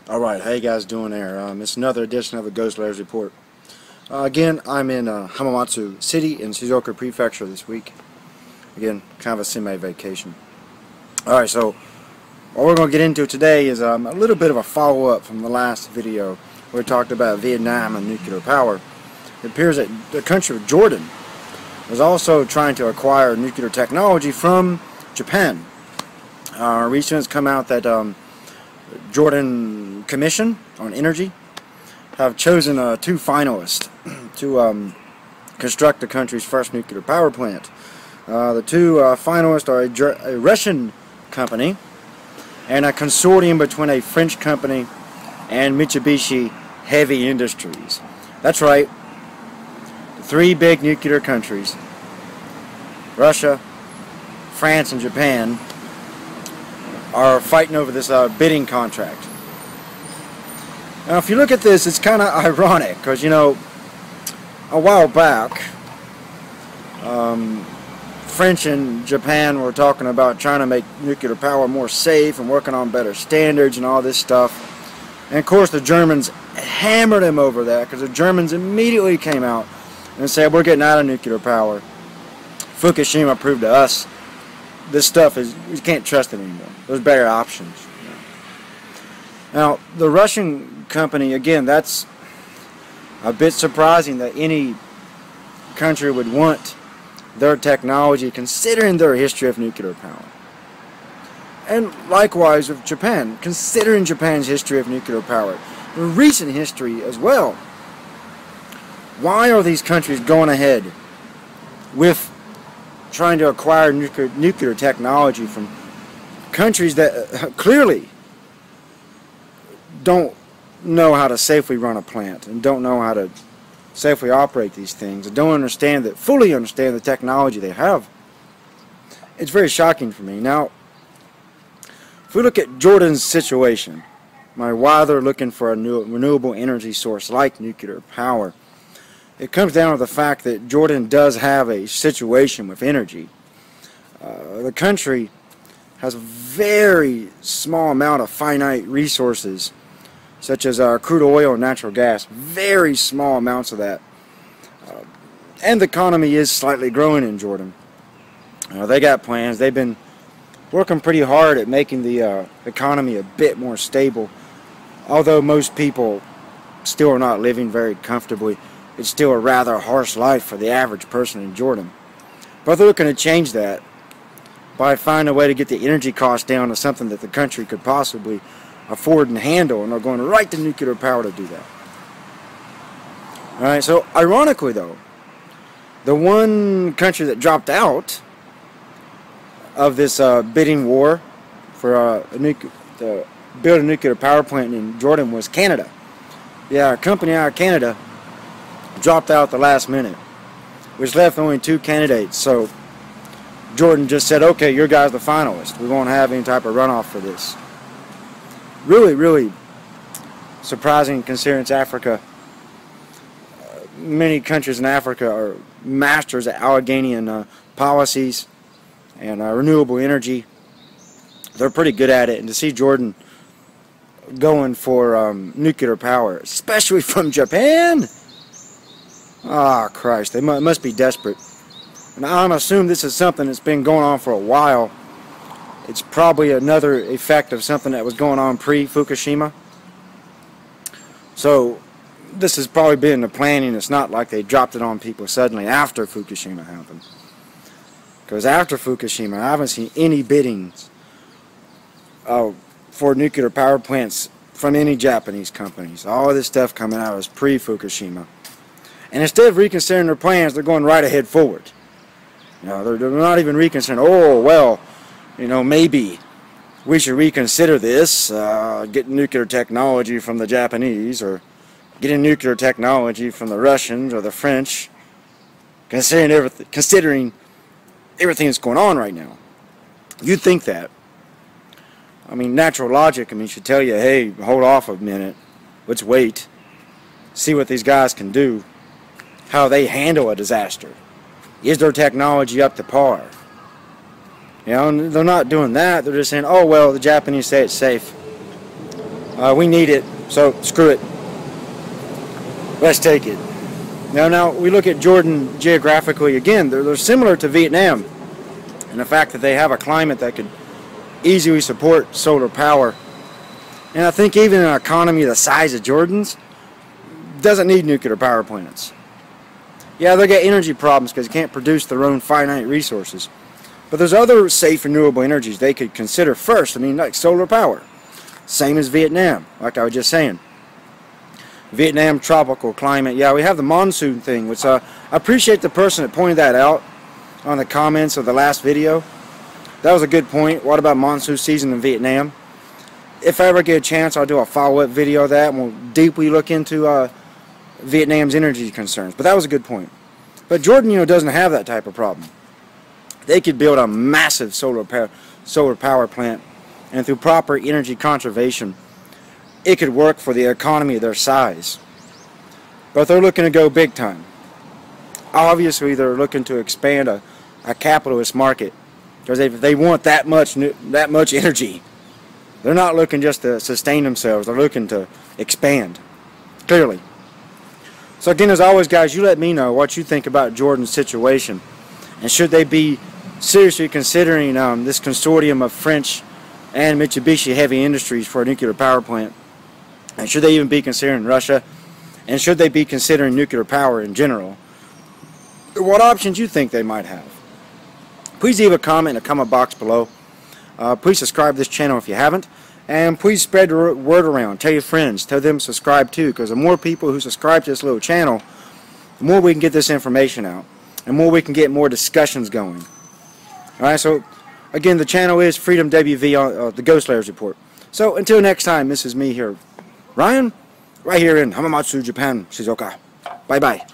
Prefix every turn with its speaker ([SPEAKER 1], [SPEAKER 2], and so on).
[SPEAKER 1] Alright, how you guys doing there? It's another edition of the Ghost Layers Report. Again, I'm in Hamamatsu City in Shizuoka Prefecture this week. Again, kind of a semi-vacation. Alright, so what we're going to get into today is a little bit of a follow-up from the last video where we talked about Vietnam and nuclear power. It appears that the country of Jordan is also trying to acquire nuclear technology from Japan. Recently it's come out that Jordan Commission on Energy have chosen two finalists to construct the country's first nuclear power plant. The two finalists are a Russian company and a consortium between a French company and Mitsubishi Heavy Industries. That's right, the three big nuclear countries, Russia, France, and Japan, are fighting over this bidding contract. Now, if you look at this, it's kind of ironic because, you know, a while back, French and Japan were talking about trying to make nuclear power more safe and working on better standards and all this stuff. And of course, the Germans hammered them over that because the Germans immediately came out and said, "We're getting out of nuclear power. Fukushima proved to us this stuff is, we can't trust it anymore. There's better options." Now, the Russian company, again, that's a bit surprising that any country would want their technology considering their history of nuclear power. And likewise with Japan, considering Japan's history of nuclear power, the recent history as well. Why are these countries going ahead with trying to acquire nuclear technology from countries that clearly don't know how to safely run a plant and don't know how to safely operate these things and don't fully understand the technology they have? It's very shocking for me. Now, if we look at Jordan's situation, why they're looking for a new renewable energy source like nuclear power, it comes down to the fact that Jordan does have a situation with energy. The country has a very small amount of finite resources, such as crude oil and natural gas. Very small amounts of that. And the economy is slightly growing in Jordan. They got plans. They've been working pretty hard at making the economy a bit more stable. Although most people still are not living very comfortably. It's still a rather harsh life for the average person in Jordan. But they're looking to change that by finding a way to get the energy costs down to something that the country could possibly afford and handle, and they're going right to nuclear power to do that. Alright, so ironically though, the one country that dropped out of this bidding war for to build a nuclear power plant in Jordan was Canada. Yeah, a company out of Canada dropped out at the last minute, which left only two candidates. So Jordan just said, "Okay, your guy's the finalist. We won't have any type of runoff for this." Really, really surprising considering it's Africa. Many countries in Africa are masters at Alleghanian policies and renewable energy. They're pretty good at it, and to see Jordan going for nuclear power, especially from Japan, ah, Christ, they must be desperate. And I'm assuming this is something that's been going on for a while. It's probably another effect of something that was going on pre-Fukushima. So this has probably been in the planning. It's not like they dropped it on people suddenly after Fukushima happened. Because after Fukushima, I haven't seen any biddings for nuclear power plants from any Japanese companies. All of this stuff coming out is pre-Fukushima. And instead of reconsidering their plans, they're going right ahead forward. You know, they're not even reconsidering, "Oh, well, you know, maybe we should reconsider this, getting nuclear technology from the Japanese, or getting nuclear technology from the Russians or the French," considering everything that's going on right now. You'd think that. I mean, natural logic, should tell you, hey, hold off a minute. Let's wait. See what these guys can do. How they handle a disaster. Is their technology up to par? You know, and they're not doing that. They're just saying, "Oh, well, the Japanese say it's safe. We need it, so screw it. Let's take it. Now we look at Jordan geographically. Again, they're similar to Vietnam in the fact that they have a climate that could easily support solar power. And I think even an economy the size of Jordan's doesn't need nuclear power plants. Yeah, they got energy problems because they can't produce their own finite resources. But there's other safe renewable energies they could consider first. I mean, like solar power. Same as Vietnam, like I was just saying. Vietnam tropical climate. Yeah, we have the monsoon thing, which I appreciate the person that pointed that out on the comments of the last video. That was a good point. What about monsoon season in Vietnam? If I ever get a chance, I'll do a follow-up video of that, and we'll deeply look into Vietnam's energy concerns. But that was a good point. But Jordan, doesn't have that type of problem. They could build a massive solar power plant, and through proper energy conservation, it could work for the economy of their size. But they're looking to go big time. Obviously, they're looking to expand a capitalist market, because if they want that much energy, they're not looking just to sustain themselves. They're looking to expand, clearly. So again, as always, guys, you let me know what you think about Jordan's situation, and should they be seriously considering this consortium of French and Mitsubishi Heavy Industries for a nuclear power plant, and should they even be considering Russia, and should they be considering nuclear power in general? What options you think they might have? Please leave a comment in the comment box below. Please subscribe to this channel if you haven't, and please spread the word around. Tell your friends, tell them to subscribe too, because the more people who subscribe to this little channel, the more we can get this information out, and the more we can get more discussions going. Alright, so again, the channel is Freedom WV on the Ghost Layers Report. So until next time, this is me here, Ryan, right here in Hamamatsu, Japan, Shizuoka. Bye bye.